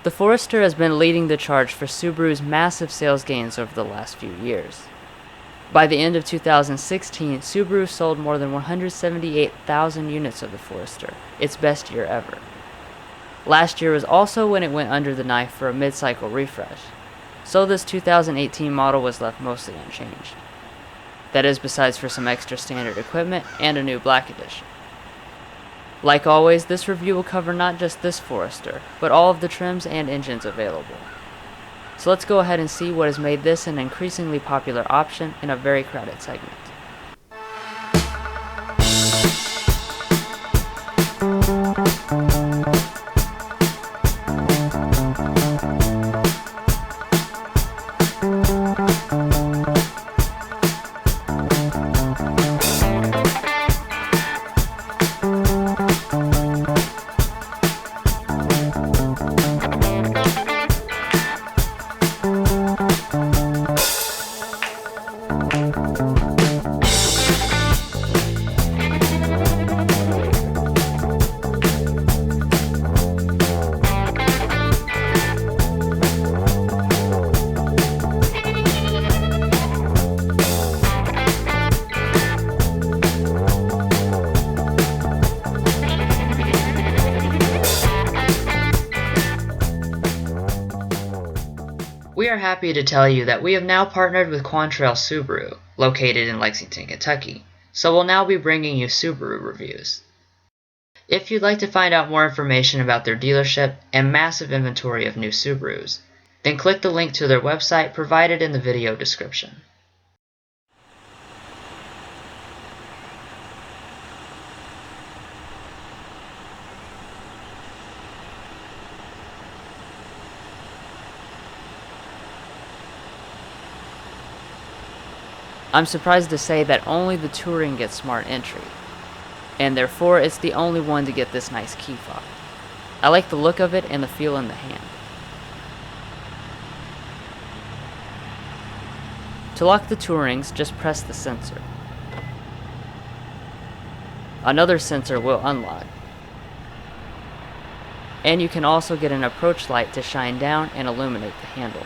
The Forester has been leading the charge for Subaru's massive sales gains over the last few years. By the end of 2016, Subaru sold more than 178,000 units of the Forester, its best year ever. Last year was also when it went under the knife for a mid-cycle refresh, so this 2018 model was left mostly unchanged. That is, besides for some extra standard equipment and a new black edition. Like always, this review will cover not just this Forester, but all of the trims and engines available. So let's go ahead and see what has made this an increasingly popular option in a very crowded segment. We are happy to tell you that we have now partnered with Quantrill Subaru, located in Lexington, Kentucky, so we'll now be bringing you Subaru reviews. If you'd like to find out more information about their dealership and massive inventory of new Subarus, then click the link to their website provided in the video description. I'm surprised to say that only the Touring gets Smart Entry, and therefore it's the only one to get this nice key fob. I like the look of it and the feel in the hand. To lock the Tourings, just press the sensor. Another sensor will unlock. And you can also get an approach light to shine down and illuminate the handle.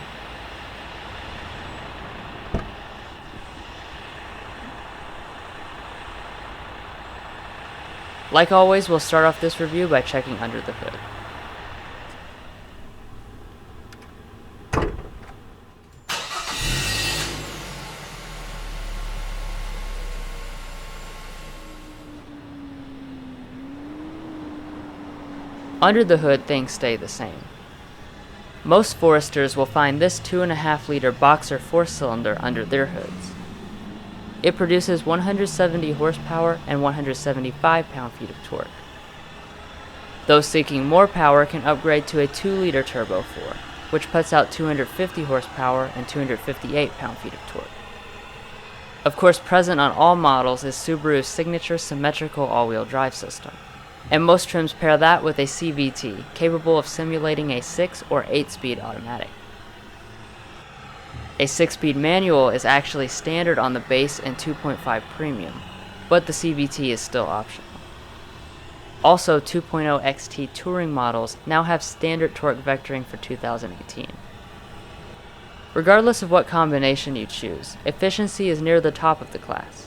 Like always, we'll start off this review by checking under the hood. Under the hood, things stay the same. Most Foresters will find this 2.5-liter boxer 4-cylinder under their hoods. It produces 170 horsepower and 175 pound-feet of torque. Those seeking more power can upgrade to a 2-liter Turbo 4, which puts out 250 horsepower and 258 pound-feet of torque. Of course, present on all models is Subaru's signature symmetrical all-wheel drive system, and most trims pair that with a CVT capable of simulating a 6 or 8-speed automatic. A 6-speed manual is actually standard on the base and 2.5 premium, but the CVT is still optional. Also, 2.0 XT Touring models now have standard torque vectoring for 2018. Regardless of what combination you choose, efficiency is near the top of the class.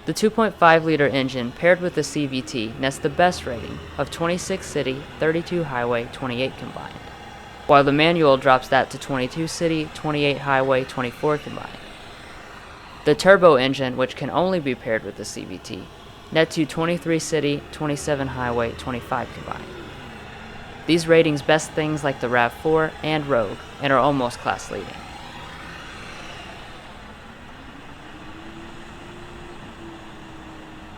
The 2.5-liter engine paired with the CVT nets the best rating of 26 city, 32 highway, 28 combined, while the manual drops that to 22 city, 28 highway, 24 combined. The turbo engine, which can only be paired with the CVT, nets you 23 city, 27 highway, 25 combined. These ratings best things like the RAV4 and Rogue and are almost class leading.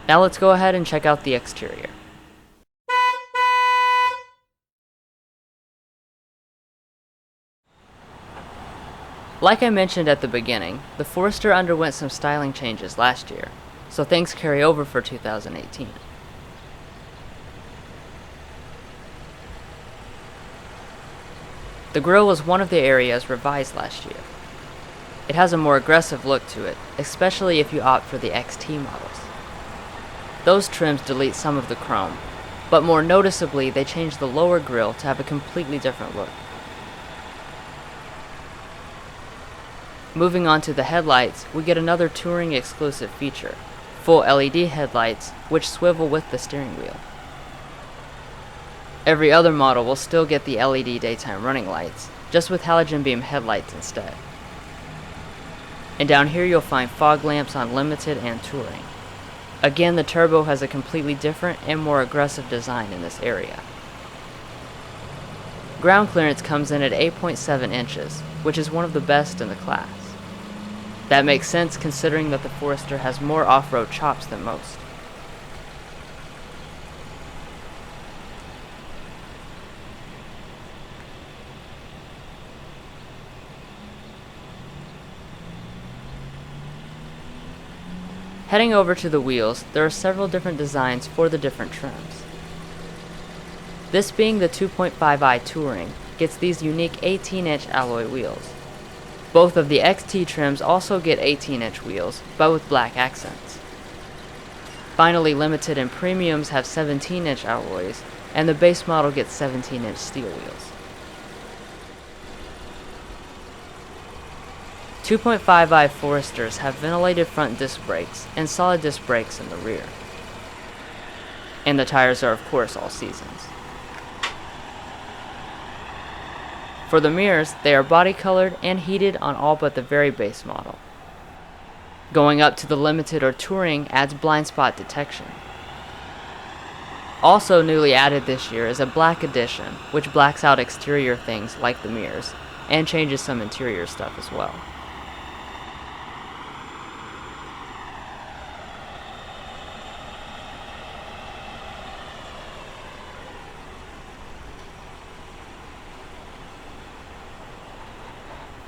Now let's go ahead and check out the exterior. Like I mentioned at the beginning, the Forester underwent some styling changes last year, so things carry over for 2018. The grille was one of the areas revised last year. It has a more aggressive look to it, especially if you opt for the XT models. Those trims delete some of the chrome, but more noticeably, they changed the lower grille to have a completely different look. Moving on to the headlights, we get another touring exclusive feature, full LED headlights, which swivel with the steering wheel. Every other model will still get the LED daytime running lights, just with halogen beam headlights instead. And down here you'll find fog lamps on Limited and Touring. Again, the turbo has a completely different and more aggressive design in this area. Ground clearance comes in at 8.7 inches, which is one of the best in the class. That makes sense considering that the Forester has more off-road chops than most. Heading over to the wheels, there are several different designs for the different trims. This being the 2.5i Touring, gets these unique 18-inch alloy wheels. Both of the XT trims also get 18-inch wheels, but with black accents. Finally, Limited and Premiums have 17-inch alloys, and the base model gets 17-inch steel wheels. 2.5i Foresters have ventilated front disc brakes and solid disc brakes in the rear. And the tires are of course all seasons. For the mirrors, they are body colored and heated on all but the very base model. Going up to the Limited or Touring adds blind spot detection. Also newly added this year is a black edition, which blacks out exterior things like the mirrors, and changes some interior stuff as well.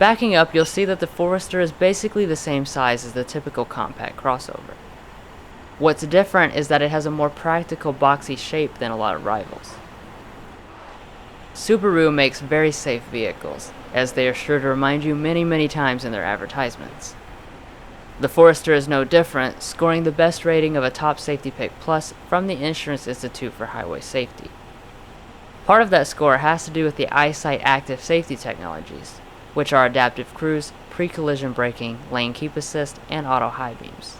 Backing up, you'll see that the Forester is basically the same size as the typical compact crossover. What's different is that it has a more practical boxy shape than a lot of rivals. Subaru makes very safe vehicles, as they are sure to remind you many times in their advertisements. The Forester is no different, scoring the best rating of a Top Safety Pick Plus from the Insurance Institute for Highway Safety. Part of that score has to do with the EyeSight active safety technologies, which are adaptive cruise, pre-collision braking, lane keep assist, and auto high beams.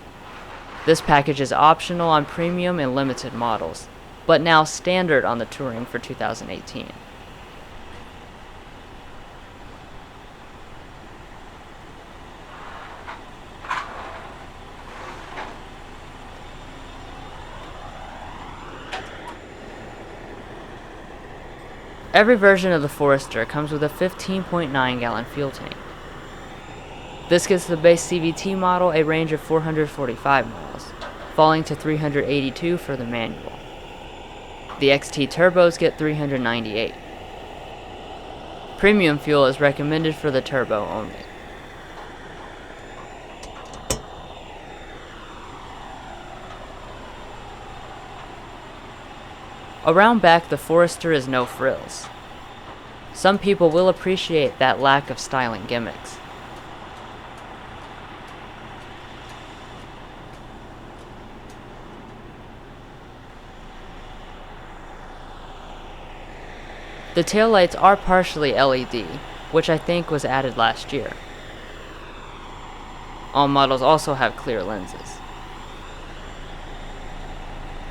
This package is optional on Premium and Limited models, but now standard on the Touring for 2018. Every version of the Forester comes with a 15.9 gallon fuel tank. This gives the base CVT model a range of 445 miles, falling to 382 for the manual. The XT turbos get 398. Premium fuel is recommended for the turbo only. Around back, the Forester is no frills. Some people will appreciate that lack of styling gimmicks. The taillights are partially LED, which I think was added last year. All models also have clear lenses.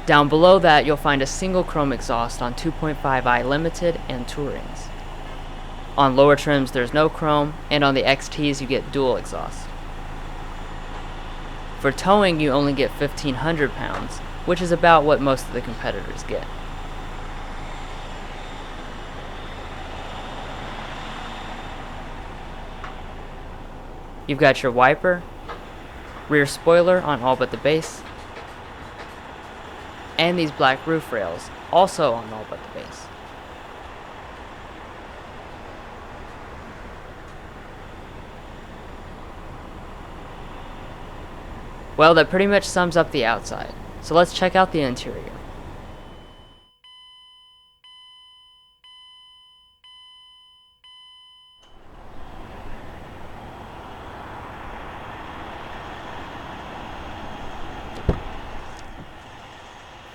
Down below that, you'll find a single chrome exhaust on 2.5i Limited and Tourings. On lower trims there's no chrome, and on the XTs you get dual exhaust. For towing you only get 1,500 pounds, which is about what most of the competitors get. You've got your wiper, rear spoiler on all but the base, and these black roof rails, also on all but the base. Well, that pretty much sums up the outside, so let's check out the interior.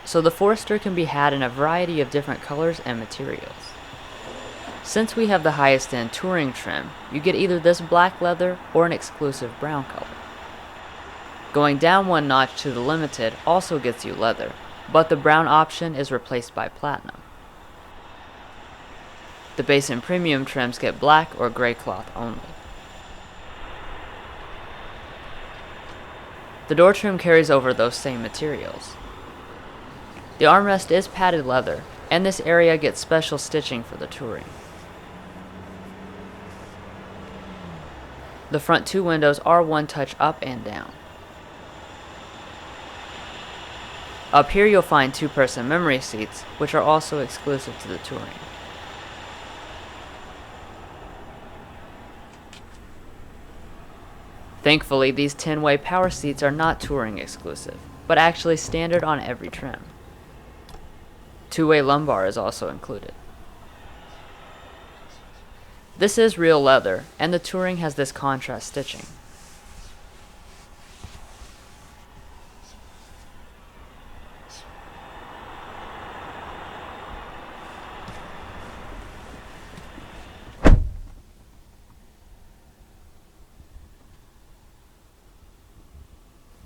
so the Forester can be had in a variety of different colors and materials. Since we have the highest end touring trim, you get either this black leather or an exclusive brown color. Going down one notch to the Limited also gets you leather, but the brown option is replaced by platinum. The base and premium trims get black or gray cloth only. The door trim carries over those same materials. The armrest is padded leather, and this area gets special stitching for the touring. The front two windows are one touch up and down. Up here you'll find two-person memory seats, which are also exclusive to the touring. Thankfully, these 10-way power seats are not touring exclusive, but actually standard on every trim. Two-way lumbar is also included. This is real leather, and the touring has this contrast stitching.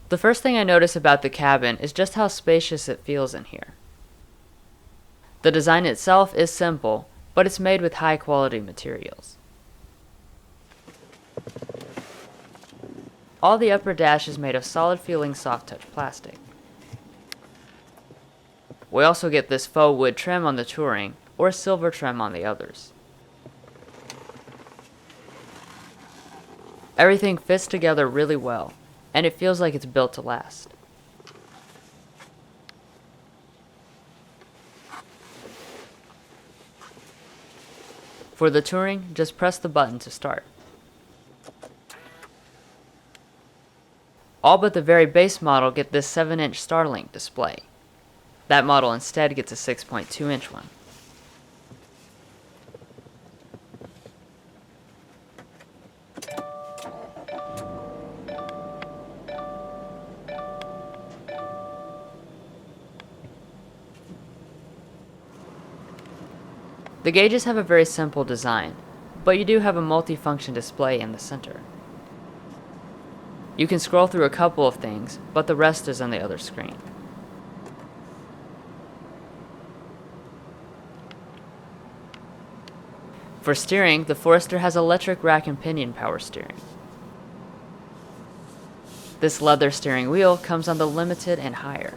The first thing I notice about the cabin is just how spacious it feels in here. The design itself is simple, but it's made with high quality materials. All the upper dash is made of solid feeling soft touch plastic. We also get this faux wood trim on the touring, or silver trim on the others. Everything fits together really well, and it feels like it's built to last. For the touring, just press the button to start. All but the very base model get this 7-inch StarLink display. That model instead gets a 6.2-inch one. The gauges have a very simple design, but you do have a multi-function display in the center. You can scroll through a couple of things, but the rest is on the other screen. For steering, the Forester has electric rack and pinion power steering. This leather steering wheel comes on the Limited and higher.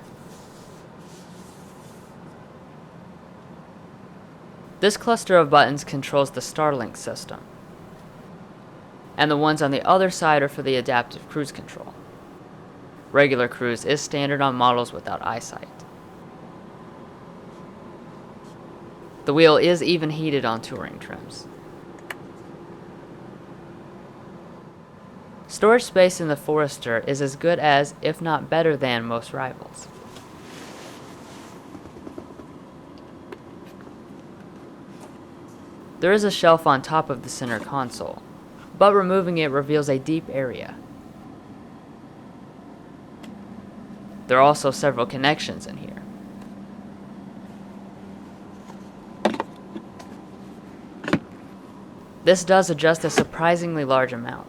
This cluster of buttons controls the StarLink system, and the ones on the other side are for the adaptive cruise control. Regular cruise is standard on models without eyesight. The wheel is even heated on touring trims. Storage space in the Forester is as good as, if not better than, most rivals. There is a shelf on top of the center console, but removing it reveals a deep area. There are also several connections in here. This does adjust a surprisingly large amount.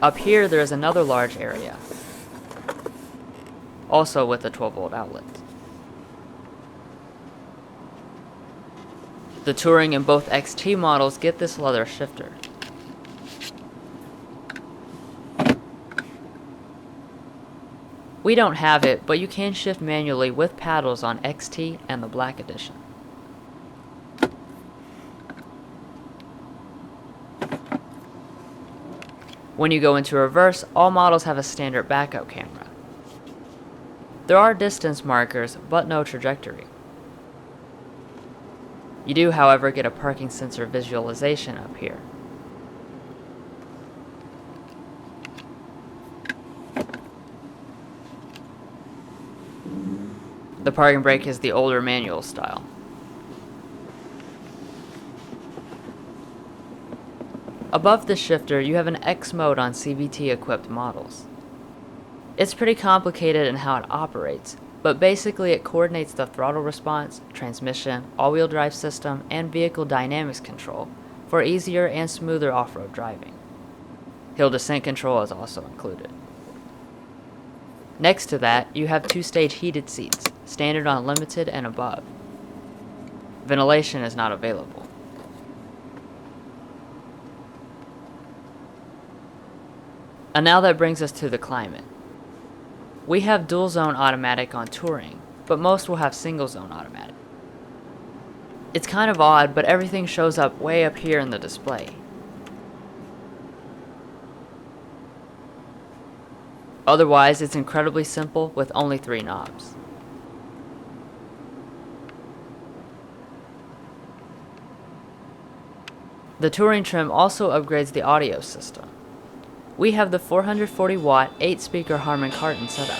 Up here there is another large area, also with a 12-volt outlet. The Touring and both XT models get this leather shifter. We don't have it, but you can shift manually with paddles on XT and the Black Edition. When you go into reverse, all models have a standard backup camera. There are distance markers, but no trajectory. You do, however, get a parking sensor visualization up here. The parking brake is the older manual style. Above the shifter, you have an X mode on CVT-equipped models. It's pretty complicated in how it operates, but basically it coordinates the throttle response, transmission, all-wheel drive system, and vehicle dynamics control for easier and smoother off-road driving. Hill descent control is also included. Next to that, you have two-stage heated seats, standard on limited and above. Ventilation is not available. And now that brings us to the climate. We have dual zone automatic on touring, but most will have single zone automatic. It's kind of odd, but everything shows up way up here in the display. Otherwise, it's incredibly simple with only 3 knobs. The touring trim also upgrades the audio system. We have the 440 watt 8-speaker Harman Kardon setup.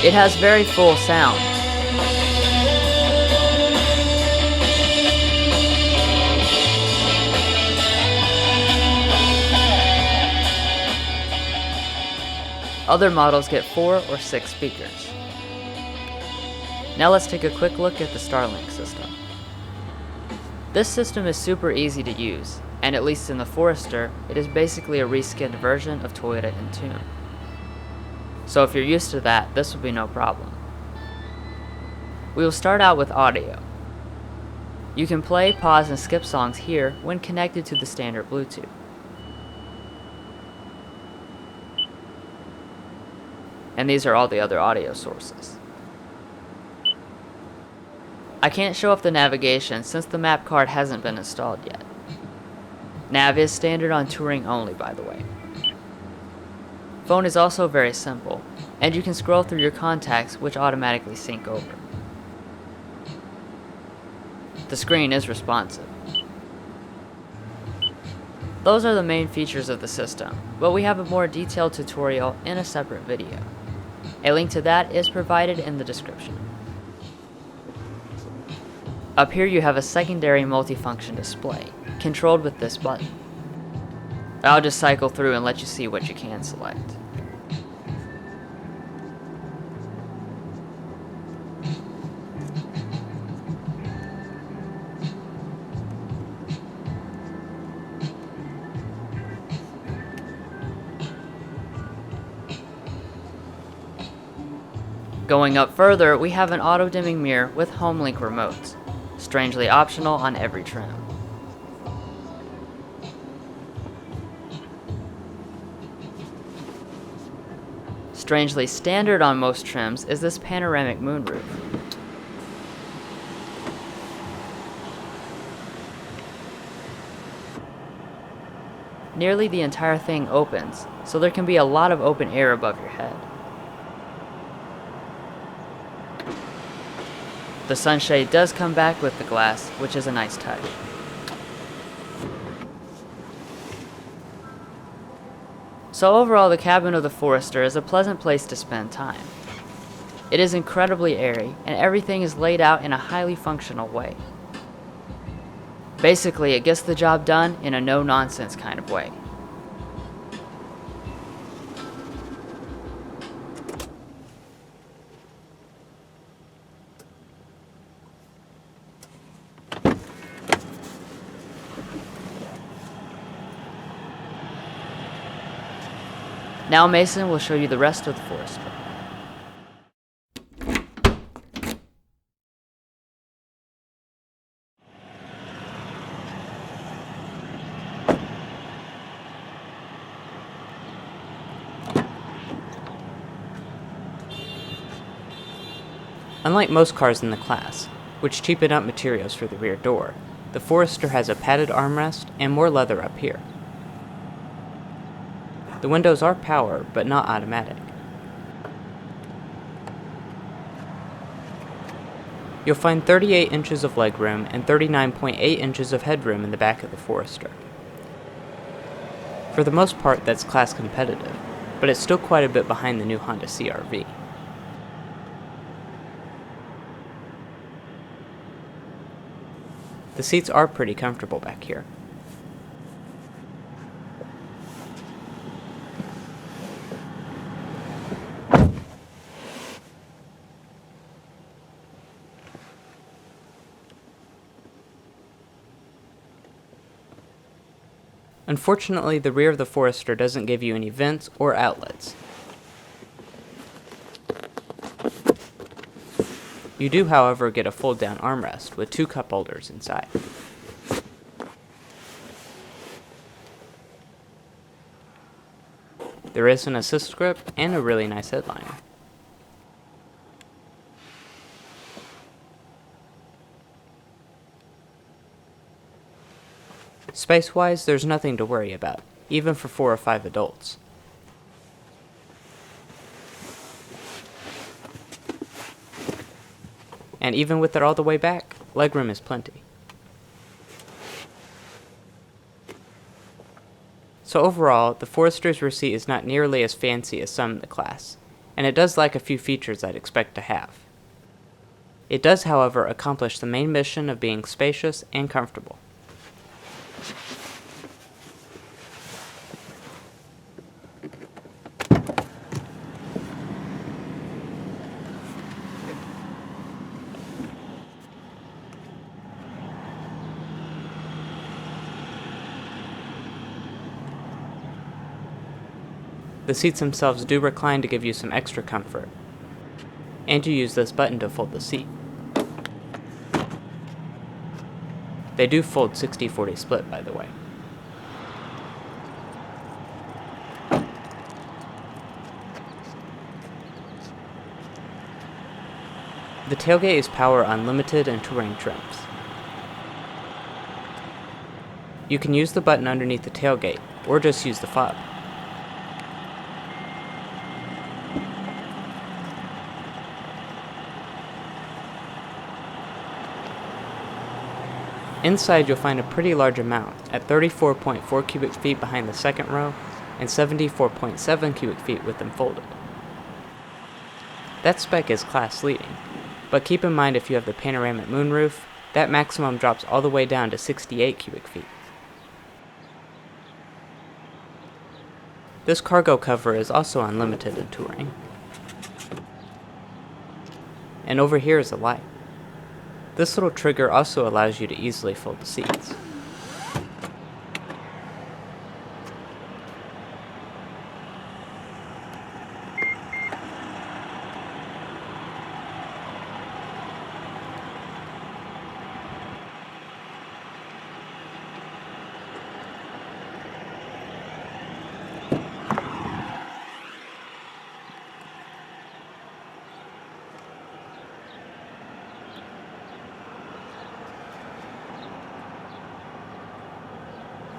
It has very full sound. Other models get 4 or 6 speakers. Now let's take a quick look at the StarLink system. This system is super easy to use, and at least in the Forester, it is basically a reskinned version of Toyota Entune. So if you're used to that, this will be no problem. We will start out with audio. You can play, pause, and skip songs here when connected to the standard Bluetooth. And these are all the other audio sources. I can't show off the navigation since the map card hasn't been installed yet. Nav is standard on touring only, by the way. Phone is also very simple, and you can scroll through your contacts which automatically sync over. The screen is responsive. Those are the main features of the system, but we have a more detailed tutorial in a separate video. A link to that is provided in the description. Up here you have a secondary multifunction display, controlled with this button. I'll just cycle through and let you see what you can select. Going up further, we have an auto-dimming mirror with HomeLink remotes, strangely optional on every trim. Strangely standard on most trims is this panoramic moonroof. Nearly the entire thing opens, so there can be a lot of open air above your head. The sunshade does come back with the glass, which is a nice touch. So overall, the cabin of the Forester is a pleasant place to spend time. It is incredibly airy, and everything is laid out in a highly functional way. Basically, it gets the job done in a no-nonsense kind of way. Now Mason will show you the rest of the Forester. Unlike most cars in the class, which cheapen up materials for the rear door, the Forester has a padded armrest and more leather up here. The windows are power, but not automatic. You'll find 38 inches of legroom and 39.8 inches of headroom in the back of the Forester. For For the most part, that's class competitive, but it's still quite a bit behind the new Honda CR-V. The seats are pretty comfortable back here. Unfortunately, the rear of the Forester doesn't give you any vents or outlets. You do, however, get a fold-down armrest with 2 cup holders inside. There is an assist grip and a really nice headliner. Space-wise, there's nothing to worry about, even for 4 or 5 adults. And even with it all the way back, legroom is plenty. So overall, the Forester's rear seat is not nearly as fancy as some in the class, and it does lack a few features I'd expect to have. It does, however, accomplish the main mission of being spacious and comfortable. The seats themselves do recline to give you some extra comfort, and you use this button to fold the seat. They do fold 60-40 split, by the way. The tailgate is power unlimited and touring trims. You can use the button underneath the tailgate, or just use the fob. Inside you'll find a pretty large amount, at 34.4 cubic feet behind the second row, and 74.7 cubic feet with them folded. That spec is class leading, but keep in mind if you have the panoramic moonroof, that maximum drops all the way down to 68 cubic feet. This cargo cover is also unlimited in touring. And over here is a light. This little trigger also allows you to easily fold the seats.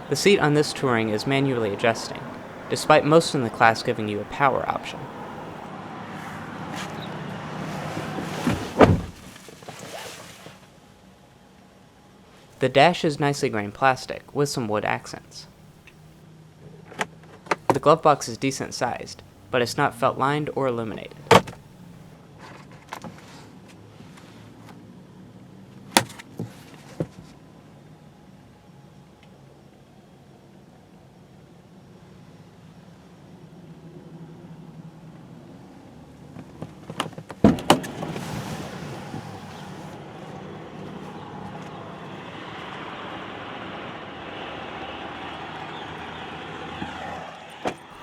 The seat on this touring is manually adjusting, despite most in the class giving you a power option. The dash is nicely grained plastic with some wood accents. The glove box is decent sized, but it's not felt lined or illuminated.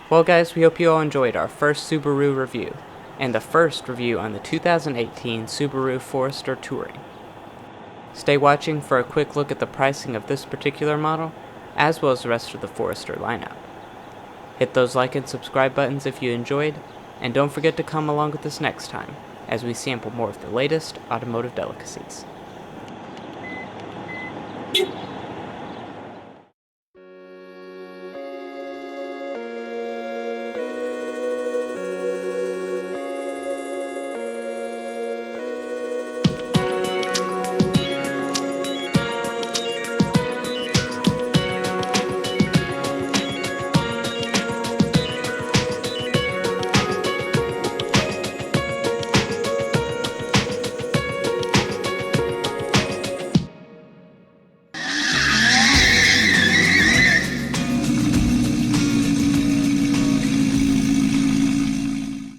Well guys, we hope you all enjoyed our first Subaru review, and the first review on the 2018 Subaru Forester Touring. Stay watching for a quick look at the pricing of this particular model, as well as the rest of the Forester lineup. Hit those like and subscribe buttons if you enjoyed, and don't forget to come along with us next time, as we sample more of the latest automotive delicacies.